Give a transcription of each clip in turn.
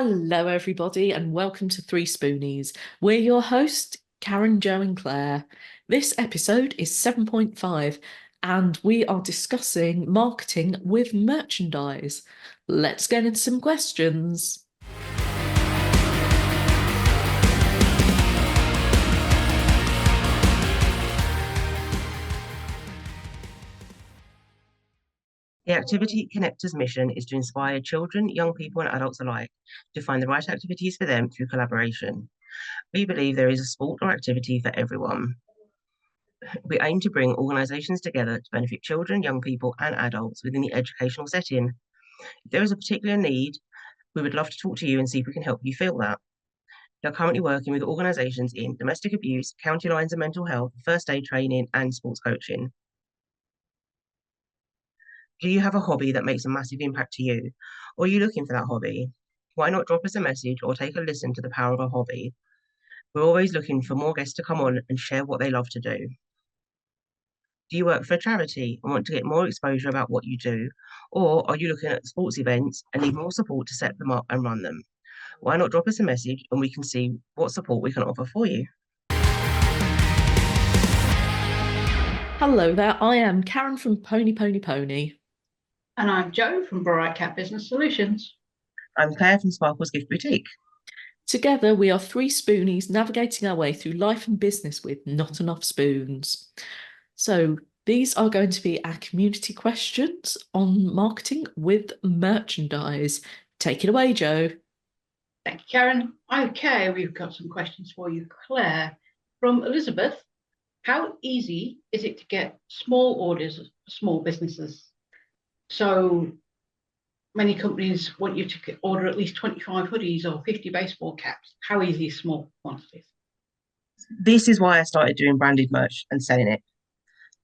Hello, everybody, and welcome to 3Spoonies. We're your hosts, Karen, Joe, and Claire. This episode is 7.5, and we are discussing marketing with merchandise. Let's get into some questions. The Activity Connector's mission is to inspire children, young people, and adults alike to find the right activities for them through collaboration. We believe there is a sport or activity for everyone. We aim to bring organisations together to benefit children, young people, and adults within the educational setting. If there is a particular need, we would love to talk to you and see if we can help you fill that. We are currently working with organisations in domestic abuse, county lines and mental health, first aid training, and sports coaching. Do you have a hobby that makes a massive impact to you? Or are you looking for that hobby? Why not drop us a message or take a listen to the power of a hobby? We're always looking for more guests to come on and share what they love to do. Do you work for a charity and want to get more exposure about what you do? Or are you looking at sports events and need more support to set them up and run them? Why not drop us a message and we can see what support we can offer for you? Hello there, I am Karen from Pony Pony Pony. And I'm Joe from Bright Cat Business Solutions. I'm Claire from Sparkle's Gift Boutique. Together, we are 3Spoonies navigating our way through life and business with not enough spoons. So, these are going to be our community questions on marketing with merchandise. Take it away, Joe. Thank you, Karen. Okay, we've got some questions for you, Claire. From Elizabeth, how easy is it to get small orders for small businesses? So many companies want you to order at least 25 hoodies or 50 baseball caps. How easy is small quantities? This is why I started doing branded merch and selling it,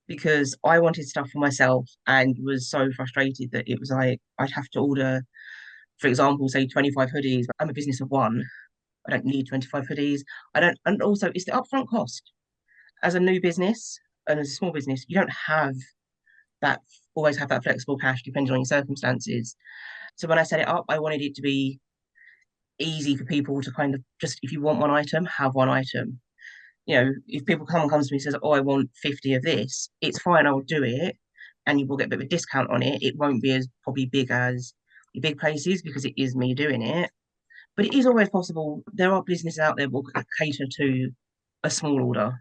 because I wanted stuff for myself and was so frustrated that it was like I'd have to order, for example, say 25 hoodies. I'm a business of one. I don't need 25 hoodies. I don't, and also it's the upfront cost. As a new business and as a small business, you don't have that, always have that flexible cash depending on your circumstances. So when I set it up, I wanted it to be easy for people to kind of just, if you want one item, have one item. You know, if someone comes to me and says, "Oh, I want 50 of this," it's fine, I'll do it, and you will get a bit of a discount on it. It won't be as probably big as the big places because it is me doing it, but it is always possible. There are businesses out there that will cater to a small order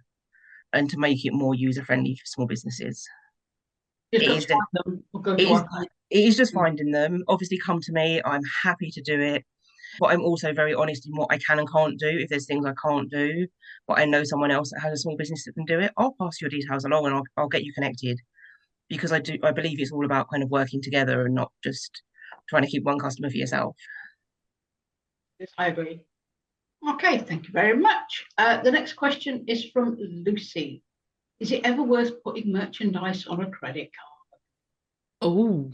and to make it more user friendly for small businesses. Just It got is, to find them or go it to is, our site. it is just finding them. Obviously, come to me. I'm happy to do it. But I'm also very honest in what I can and can't do. If there's things I can't do, but I know someone else that has a small business that can do it, I'll pass your details along and I'll get you connected, because I believe it's all about kind of working together and not just trying to keep one customer for yourself. Yes, I agree. Okay, thank you very much. The next question is from Lucy. Is it ever worth putting merchandise on a credit card? Oh,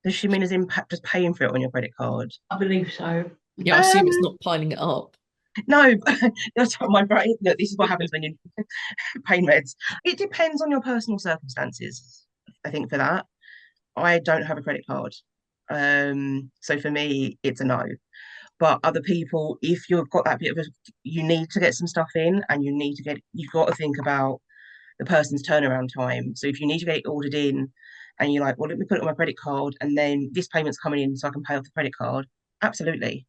Does she mean as in just paying for it on your credit card? I believe so. yeah, I assume it's not piling it up. No, that's what my brain. Look, this is what happens when you pain meds. It depends on your personal circumstances. I think for that, I don't have a credit card, so for me, it's a no. But other people, if you've got that bit of a, you need to get some stuff in, and you've got to think about the person's turnaround time. So if you need to get it ordered in, and you're like, well, let me put it on my credit card, and then this payment's coming in, so I can pay off the credit card. Absolutely.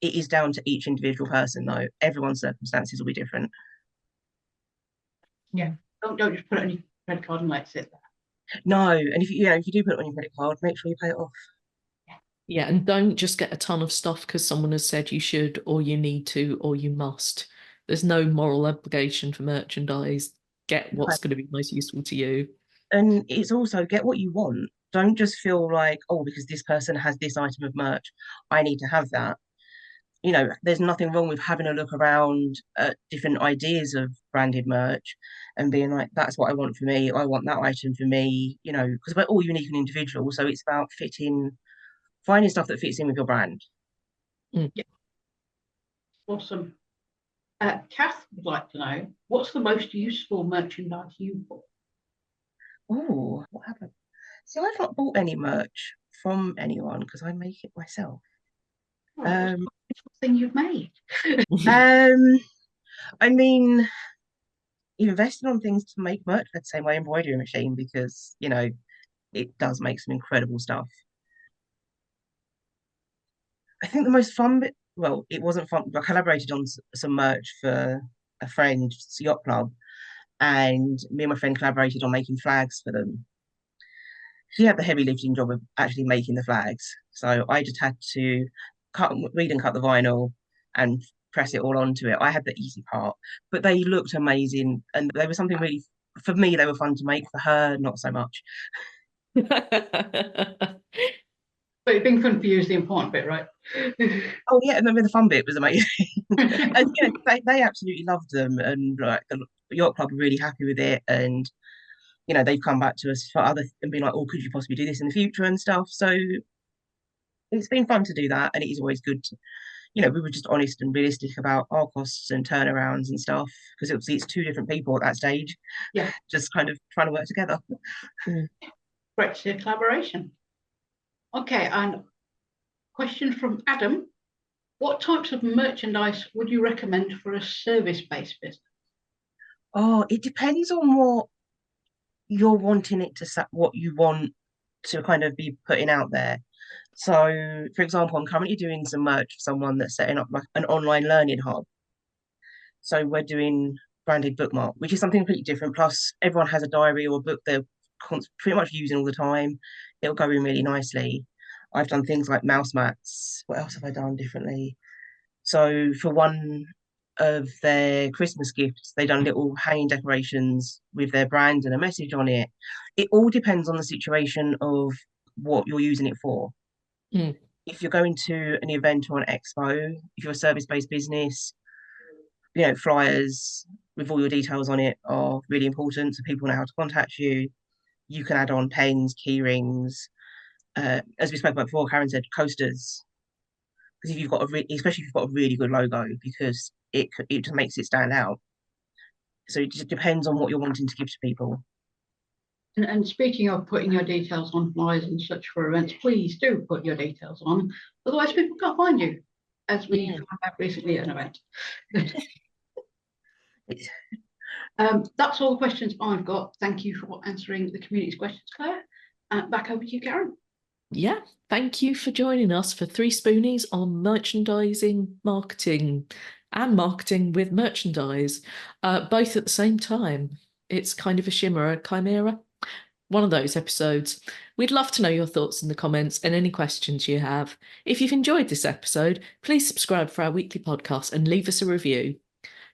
It is down to each individual person, though. Everyone's circumstances will be different. Yeah, don't just put it on your credit card and let it sit there. No, and if you do put it on your credit card, make sure you pay it off. Yeah, and don't just get a ton of stuff because someone has said you should, or you need to, or you must. There's no moral obligation for merchandise. Get what's going to be most useful to you. And it's also get what you want. Don't just feel like, oh, because this person has this item of merch, I need to have that. There's nothing wrong with having a look around at different ideas of branded merch and being like, that's what I want for me. I want that item for me, because we're all unique and individual. So it's about finding stuff that fits in with your brand. Yeah. Awesome. Cath would like to know, what's the most useful merchandise you bought? Oh, what happened? See, I've not bought any merch from anyone because I make it myself. Oh, thing you've made? Um, I mean, investing on things to make merch, I'd say my embroidery machine, because it does make some incredible stuff. I think the most fun bit, well, it wasn't fun, but I collaborated on some merch for a friend's yacht club, and me and my friend collaborated on making flags for them. She had the heavy lifting job of actually making the flags, so I just had to read and cut the vinyl and press it all onto it. I had the easy part, but they looked amazing, and they were something really, for me, they were fun to make. For her, not so much. But it being fun for you is the important bit, right? Oh yeah, and then the fun bit was amazing. And they absolutely loved them, and like the yacht club were really happy with it, and they've come back to us for other and been like, oh, could you possibly do this in the future and stuff. So it's been fun to do that, and it is always good to, we were just honest and realistic about our costs and turnarounds and stuff, because it's two different people at that stage, Yeah, just kind of trying to work together. great to see collaboration. Okay, and question from Adam. What types of merchandise would you recommend for a service-based business? Oh, it depends on what you're wanting it to, what you want to kind of be putting out there. So, for example, I'm currently doing some merch for someone that's setting up like an online learning hub. So we're doing branded bookmark, which is something completely different. Plus, everyone has a diary or a book they're pretty much using all the time. It'll go in really nicely. I've done things like mouse mats. What else have I done differently? So for one of their Christmas gifts, they done little hanging decorations with their brand and a message on it. It all depends on the situation of what you're using it for. Mm. If you're going to an event or an expo, if you're a service-based business, flyers with all your details on it are really important so people know how to contact you. You can add on pens, key rings, as we spoke about before, Karen said coasters. Because if you've got especially if you've got a really good logo, because it just makes it stand out. So it just depends on what you're wanting to give to people. And speaking of putting your details on flyers and such for events, please do put your details on. Otherwise, people can't find you, as we found out recently at an event. That's all the questions I've got. Thank you for answering the community's questions, Claire. Back over to you, Karen. Yeah, thank you for joining us for 3Spoonies on merchandising, marketing, and marketing with merchandise, both at the same time. It's kind of a shimmer, a chimera, one of those episodes. We'd love to know your thoughts in the comments and any questions you have. If you've enjoyed this episode, please subscribe for our weekly podcast and leave us a review.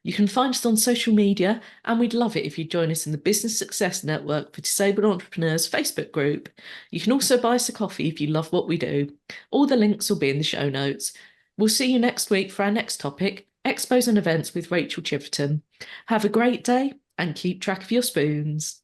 You can find us on social media, and we'd love it if you'd join us in the Business Success Network for Disabled Entrepreneurs Facebook group. You can also buy us a coffee if you love what we do. All the links will be in the show notes. We'll see you next week for our next topic, Expos and Events with Rachel Chiverton. Have a great day and keep track of your spoons.